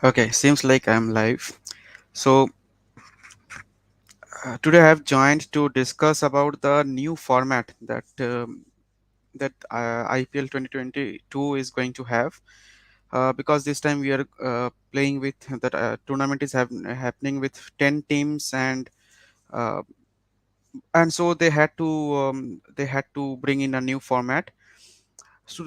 Okay, seems like I'm live. So today I have joined to discuss about the new format that IPL 2022 is going to have. Because this time we are playing with that tournament is happening with 10 teams uh, and so they had to bring in a new format.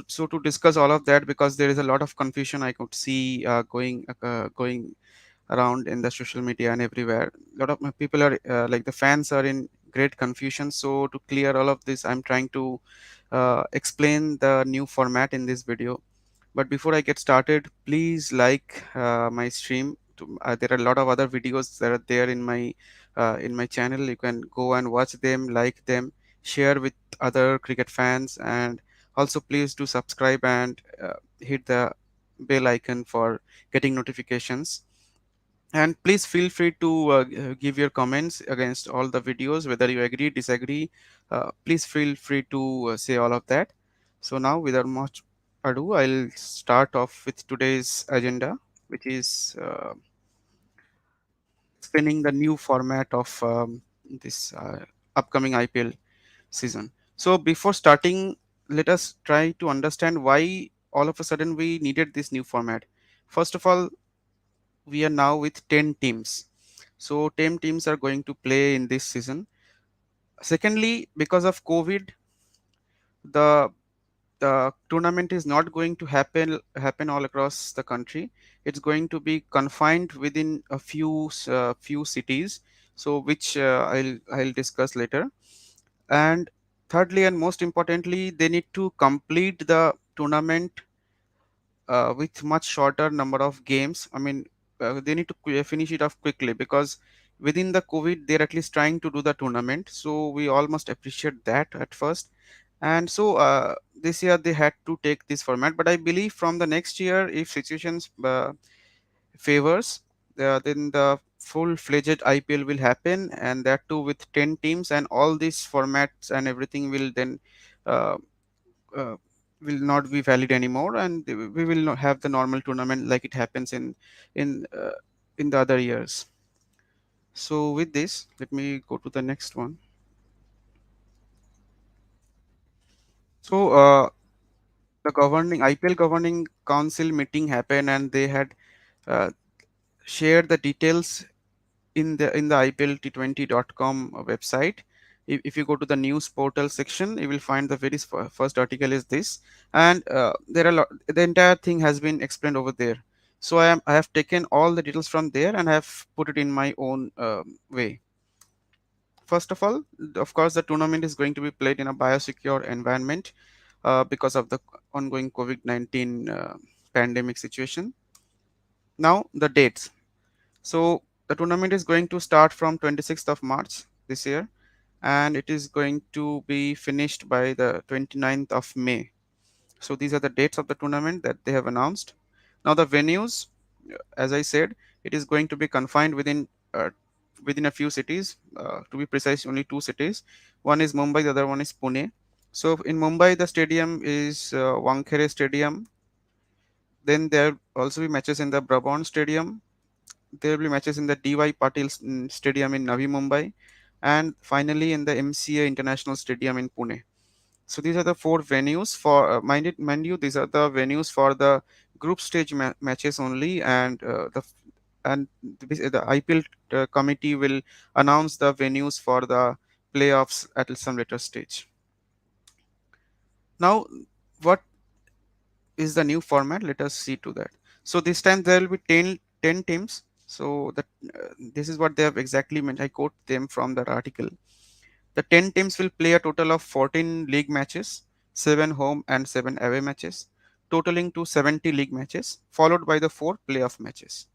So to discuss all of that, because there is a lot of confusion I could see going around in the social media and everywhere. A lot of my people are like the fans are in great confusion. So to clear all of this, I'm trying to explain the new format in this video. But before I get started, please like my stream. There are a lot of other videos that are there in my channel. You can go and watch them, like them, share with other cricket fans, and also please do subscribe and hit the bell icon for getting notifications. And please feel free to give your comments against all the videos, whether you agree, disagree. Please feel free to say all of that. So now, without much ado, I'll start off with today's agenda, which is explaining the new format of this upcoming IPL season. So before starting, let us try to understand why all of a sudden we needed this new format. First of all, we are now with 10 teams. So 10 teams are going to play in this season. Secondly, because of COVID, the the tournament is not going to happen all across the country. It's going to be confined within a few cities. So which I'll discuss later. And thirdly, and most importantly, they need to complete the tournament with much shorter number of games. I mean, they need to finish it off quickly, because within the COVID, they're at least trying to do the tournament. So we all must appreciate that at first. And so this year they had to take this format. But I believe from the next year, if situations favors, then the full-fledged IPL will happen, and that too with 10 teams, and all these formats and everything will then. Uh, uh, will not be valid anymore, and we will not have the normal tournament like it happens in the other years. So with this, let me go to the next one. So the governing IPL governing council meeting happened, and they had uh, shared the details in the IPL T20.com website. If you go to the news portal section, you will find the very first article is this, and there are the entire thing has been explained over there. So I have taken all the details from there and I have put it in my own way. First of all, of course, the tournament is going to be played in a biosecure environment because of the ongoing COVID-19 pandemic situation. Now the dates. So the tournament is going to start from 26th of March this year, and it is going to be finished by the 29th of May. So these are the dates of the tournament that they have announced. Now the venues, as I said, it is going to be confined within a few cities. To be precise, only two cities. One is Mumbai, the other one is Pune. So in Mumbai, the stadium is Wankhede Stadium. Then there will also be matches in the Brabant Stadium. There will be matches in the DY Patil Stadium in Navi Mumbai, and finally in the MCA International Stadium in Pune. So these are the four venues for mind you, these are the venues for the group stage matches only, and the IPL committee will announce the venues for the playoffs at some later stage. Now, what is the new format? Let us see to that. So this time there will be 10 teams. So that this is what they have exactly meant. I quote them from that article. The 10 teams will play a total of 14 league matches, 7 home and 7 away matches, totaling to 70 league matches, followed by the 4 playoff matches.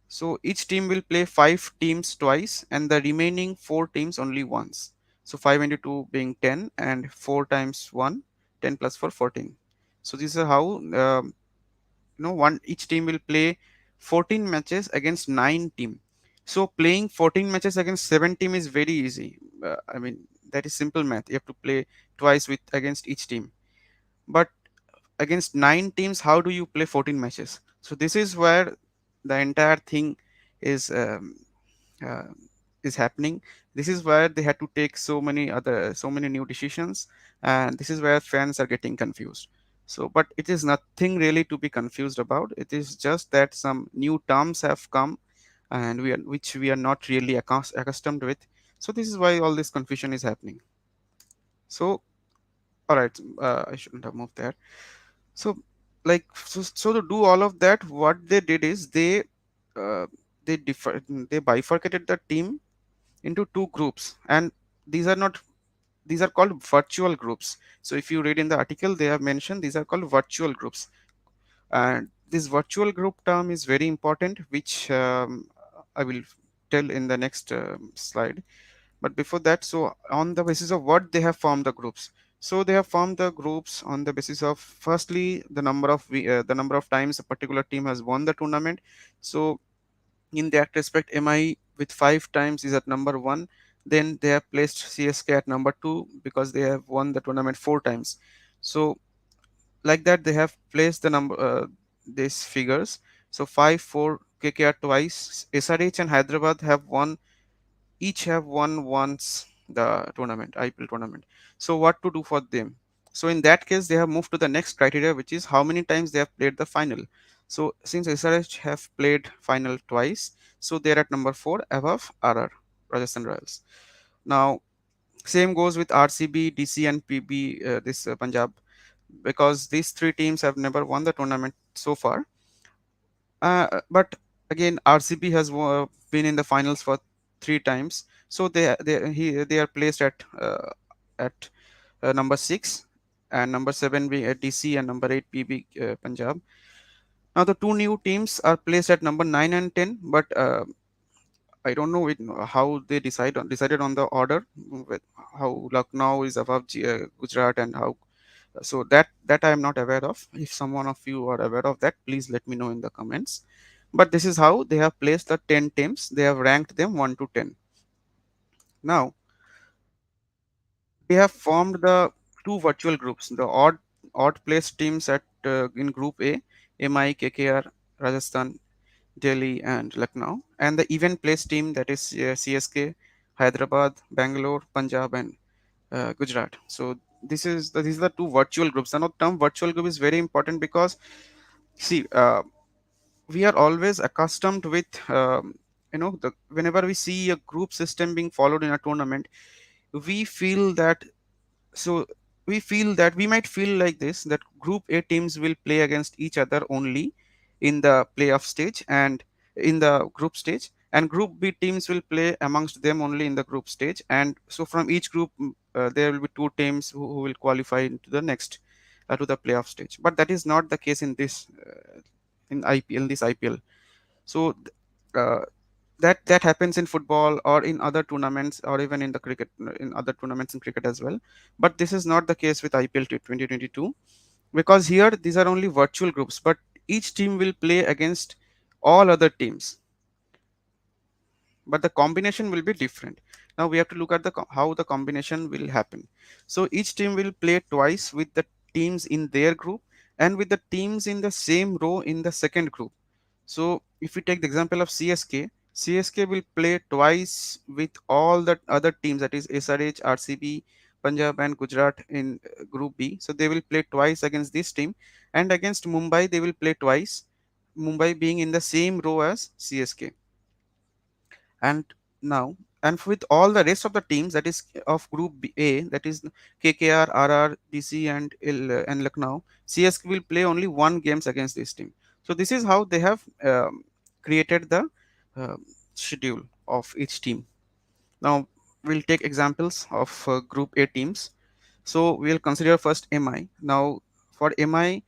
So each team will play 5 teams twice and the remaining 4 teams only once. So 5 into 2 being 10, and 4 times 1, 10 plus 4, 14. So this is how one each team will play 14 matches against 9 team. So playing 14 matches against 7 team is very easy. I mean, that is simple math. You have to play twice with against each team. But against 9 teams, how do you play 14 matches? So this is where the entire thing is uh, is happening. This is where they had to take so many new decisions, and this is where fans are getting confused. So but it is nothing really to be confused about. It is just that some new terms have come, and which we are not really accustomed with. So this is why all this confusion is happening. So all right, I shouldn't have moved there. So so to do all of that, what they did is uh, they bifurcated the team into two groups, and these are not these are called virtual groups. So if you read in the article, they have mentioned these are called virtual groups, and this virtual group term is very important, which I will tell in the next slide. But before that, so on the basis of what they have formed the groups, so they have formed the groups on the basis of firstly the number of times a particular team has won the tournament. So in that respect, MI with 5 times is at number one. Then they have placed CSK at number two because they have won the tournament 4 times. So like that, they have placed the number these figures. So 5, 4, KKR twice. SRH and Hyderabad have won, each have won once the tournament, IPL tournament. So what to do for them? So in that case, they have moved to the next criteria, which is how many times they have played the final. So since SRH have played final twice, so they're at number four above RR, Rajasthan Royals. Now same goes with RCB, DC, and PB. This Punjab, because these three teams have never won the tournament so far. But again, RCB has been in the finals for 3 times, so they are placed at number six, and number seven being DC, and number eight PB Punjab. Now the two new teams are placed at number 9 and 10, but I don't know how they decided on the order, with how Lucknow is above Gujarat, and how so that I am not aware of. If someone of you are aware of that, please let me know in the comments. But this is how they have placed the 10 teams. They have ranked them 1 to 10. Now they have formed the two virtual groups, the odd placed teams at in group A, MI, KKR, Rajasthan, Delhi, and Lucknow, and the even placed team, that is CSK, Hyderabad, Bangalore, Punjab, and Gujarat. So these are the two virtual groups. The term virtual group is very important because see, we are always accustomed with whenever we see a group system being followed in a tournament, we feel that so we feel that we might feel like this, that group A teams will play against each other only in the playoff stage and in the group stage, and group B teams will play amongst them only in the group stage, and so from each group there will be two teams who will qualify into the next to the playoff stage. But that is not the case in this this IPL. So uh, that happens in football or in other tournaments, or even in the cricket, in other tournaments in cricket as well. But this is not the case with IPL 2022, because here these are only virtual groups, but each team will play against all other teams, but the combination will be different. Now we have to look at how the combination will happen. So each team will play twice with the teams in their group and with the teams in the same row in the second group. So if we take the example of CSK, CSK will play twice with all the other teams, that is SRH, RCB, Punjab, and Gujarat in Group B. So they will play twice against this team, and against Mumbai they will play twice. Mumbai being in the same row as CSK. And now, and with all the rest of the teams, that is of Group A, that is KKR, RR, DC, and Lucknow, CSK will play only one games against this team. So this is how they have created the uh, schedule of each team. Now we'll take examples of Group A teams. So we'll consider first MI. Now for MI,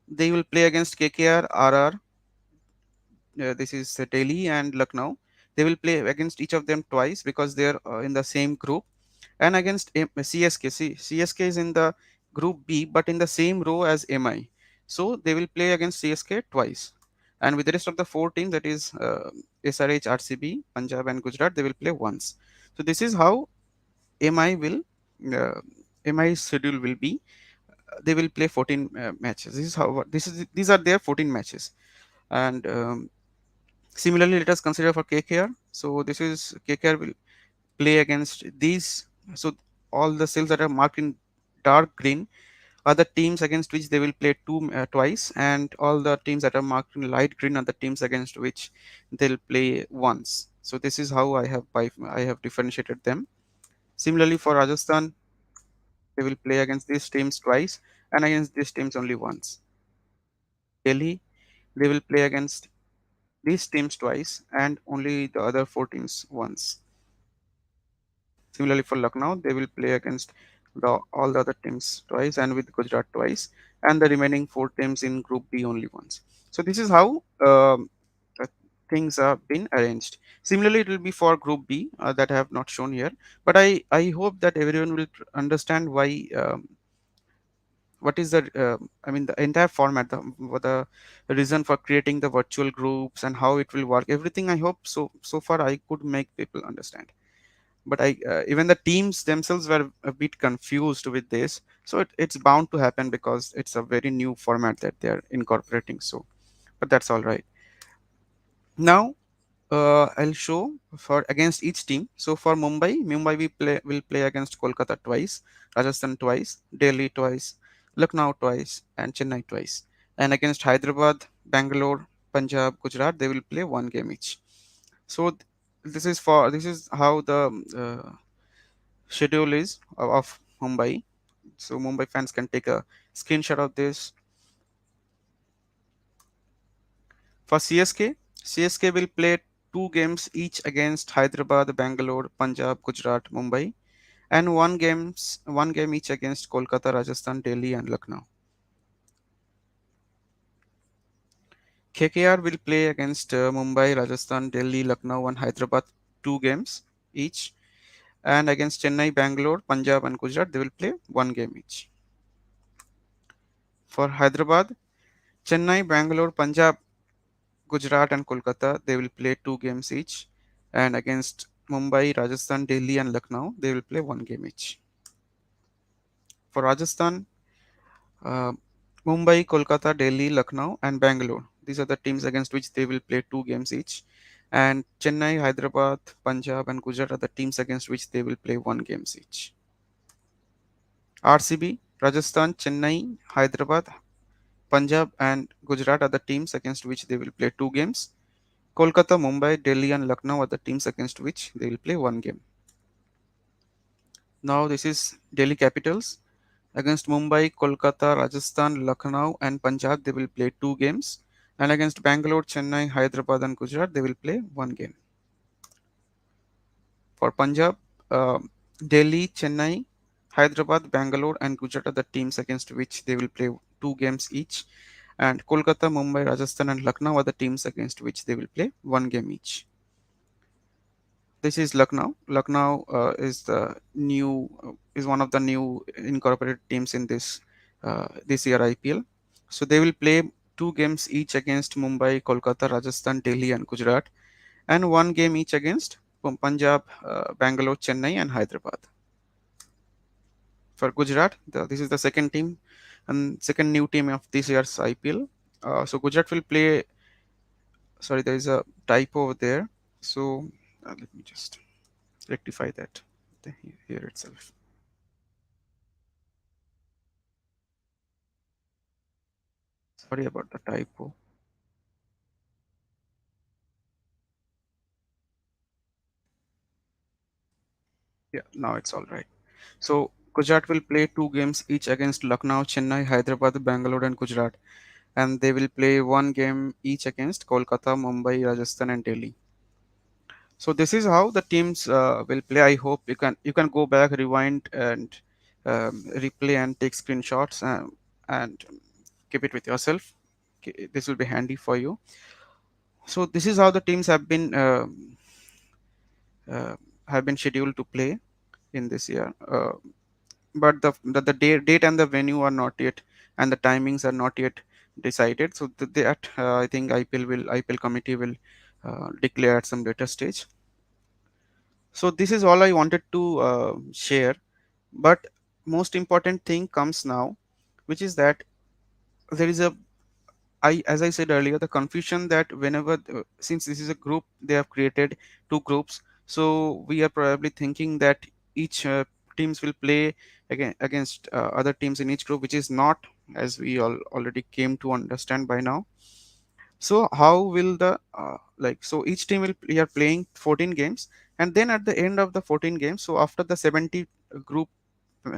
they will play against KKR, RR. This is Delhi and Lucknow. They will play against each of them twice because they are in the same group, and against CSK. CSK is in the group B but in the same row as MI. So they will play against CSK twice. And with the rest of the four teams, that is SRH, RCB, Punjab, and Gujarat, they will play once. So this is how MI will uh, MI schedule will be. they will play 14 matches. This is how these are their 14 matches. And similarly, let us consider for KKR. So this is KKR will play against these. So all the cells that are marked in dark green are the teams against which they will play twice, and all the teams that are marked in light green are the teams against which they'll play once. So this is how I have differentiated them. Similarly, for Rajasthan, they will play against these teams twice and against these teams only once. Delhi, they will play against these teams twice and only the other four teams once. Similarly, for Lucknow, they will play against all the other teams twice and with Gujarat twice, and the remaining four teams in Group B only once. So this is how uh, things have been arranged. Similarly, it will be for Group B that I have not shown here, but I hope that everyone will understand why. What is the I mean the entire format, the reason for creating the virtual groups and how it will work. Everything I hope so far I could make people understand, but I even the teams themselves were a bit confused with this. So it's bound to happen because it's a very new format that they're incorporating. So but that's all right. Now I'll show for against each team. So for Mumbai will play against Kolkata twice, Rajasthan twice, Delhi twice, Lucknow twice, and Chennai twice. And against Hyderabad, Bangalore, Punjab, Gujarat, they will play one game each. So this is how the schedule is of Mumbai. So Mumbai fans can take a screenshot of this. For CSK will play two games each against Hyderabad, Bangalore, Punjab, Gujarat, Mumbai, and one game each against Kolkata, Rajasthan, Delhi, and Lucknow. KKR will play against Mumbai, Rajasthan, Delhi, Lucknow, and Hyderabad, two games each, and against Chennai, Bangalore, Punjab, and Gujarat they will play one game each. For Hyderabad, Chennai, Bangalore, Punjab, Gujarat, and Kolkata they will play two games each, and against Mumbai, Rajasthan, Delhi, and Lucknow they will play one game each. For Rajasthan, uh, Mumbai, Kolkata, Delhi, Lucknow, and Bangalore. These are the teams against which they will play two games each. And Chennai, Hyderabad, Punjab, and Gujarat are the teams against which they will play one games each. RCB, Rajasthan, Chennai, Hyderabad, Punjab, and Gujarat are the teams against which they will play two games. Kolkata, Mumbai, Delhi, and Lucknow are the teams against which they will play one game. Now this is Delhi Capitals. Against Mumbai, Kolkata, Rajasthan, Lucknow, and Punjab, they will play two games. And against Bangalore, Chennai, Hyderabad, and Gujarat, they will play one game. For Punjab, uh, Delhi, Chennai, Hyderabad, Bangalore, and Gujarat are the teams against which they will play two games each. And Kolkata, Mumbai, Rajasthan, and Lucknow are the teams against which they will play one game each. This is Lucknow. Lucknow is one of the new incorporated teams in this year IPL. So they will play two games each against Mumbai, Kolkata, Rajasthan, Delhi, and Gujarat, and one game each against Punjab, Bangalore, Chennai, and Hyderabad. For Gujarat, this is the second team and second new team of this year's IPL. So Gujarat will play. Sorry, there is a typo over there. So let me just rectify that here itself. Sorry about the typo. Yeah, now it's all right. So Gujarat will play two games each against Lucknow, Chennai, Hyderabad, Bangalore, and Gujarat, and they will play one game each against Kolkata, Mumbai, Rajasthan, and Delhi. So this is how the teams will play. I hope you can go back, rewind, and replay and take screenshots and keep it with yourself. This will be handy for you. So this is how the teams uh, have been scheduled to play in this year. But the date and the venue are not yet, and the timings are not yet decided. So that I think IPL committee will declare at some later stage. So this is all I wanted to share. But most important thing comes now. which is that there is a, as I said earlier, the confusion that whenever since this is a group, they have created two groups, so we are probably thinking that each teams will play against other teams in each group, which is not, as we all already came to understand by now. So how will the so each team will, we are playing 14 games, and then at the end of the 14 games, so after the 70 group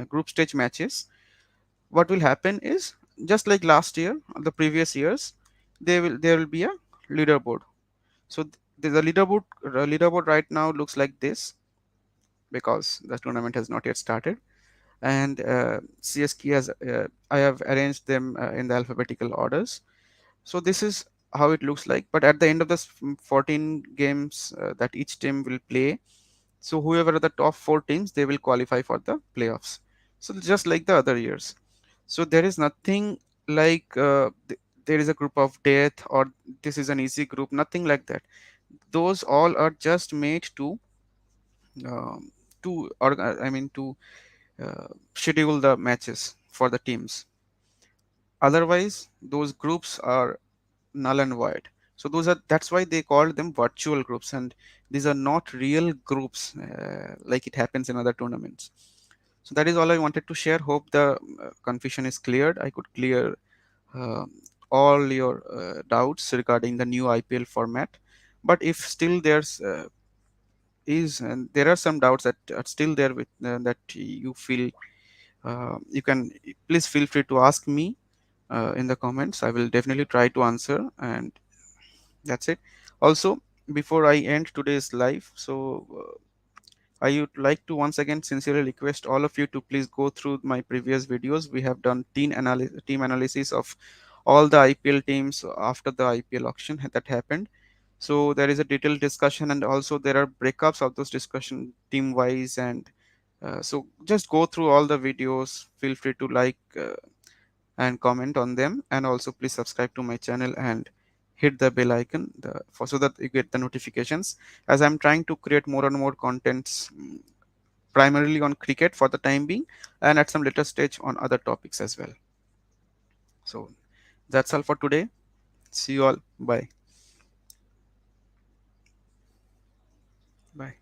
group stage matches, what will happen is, just like last year, the previous years, there will be a leaderboard. So the leaderboard right now looks like this, because the tournament has not yet started, and CSK has I have arranged them in the alphabetical orders. So this is how it looks like. But at the end of the 14 games that each team will play, so whoever are the top four teams, they will qualify for the playoffs. So just like the other years. So there is nothing like there is a group of death, or this is an easy group. Nothing like that. Those all are just made um, I mean to schedule the matches for the teams. Otherwise, those groups are null and void. So that's why they called them virtual groups, and these are not real groups like it happens in other tournaments. So that is all I wanted to share. Hope the confusion is cleared. I could clear uh, all your doubts regarding the new IPL format. But if still there's is and there are some doubts that are still there with that you feel, you can please feel free to ask me in the comments. I will definitely try to answer, and that's it. Also, before I end today's live, so I would like to once again sincerely request all of you to please go through my previous videos. We have done team analysis of all the IPL teams after the IPL auction that happened. So there is a detailed discussion, and also there are breakups of those discussion team wise. And so just go through all the videos. Feel free to like and comment on them, and also please subscribe to my channel and hit the bell icon so that you get the notifications, as I'm trying to create more and more contents, primarily on cricket for the time being, and at some later stage on other topics as well. So that's all for today. See you all. Bye. Bye.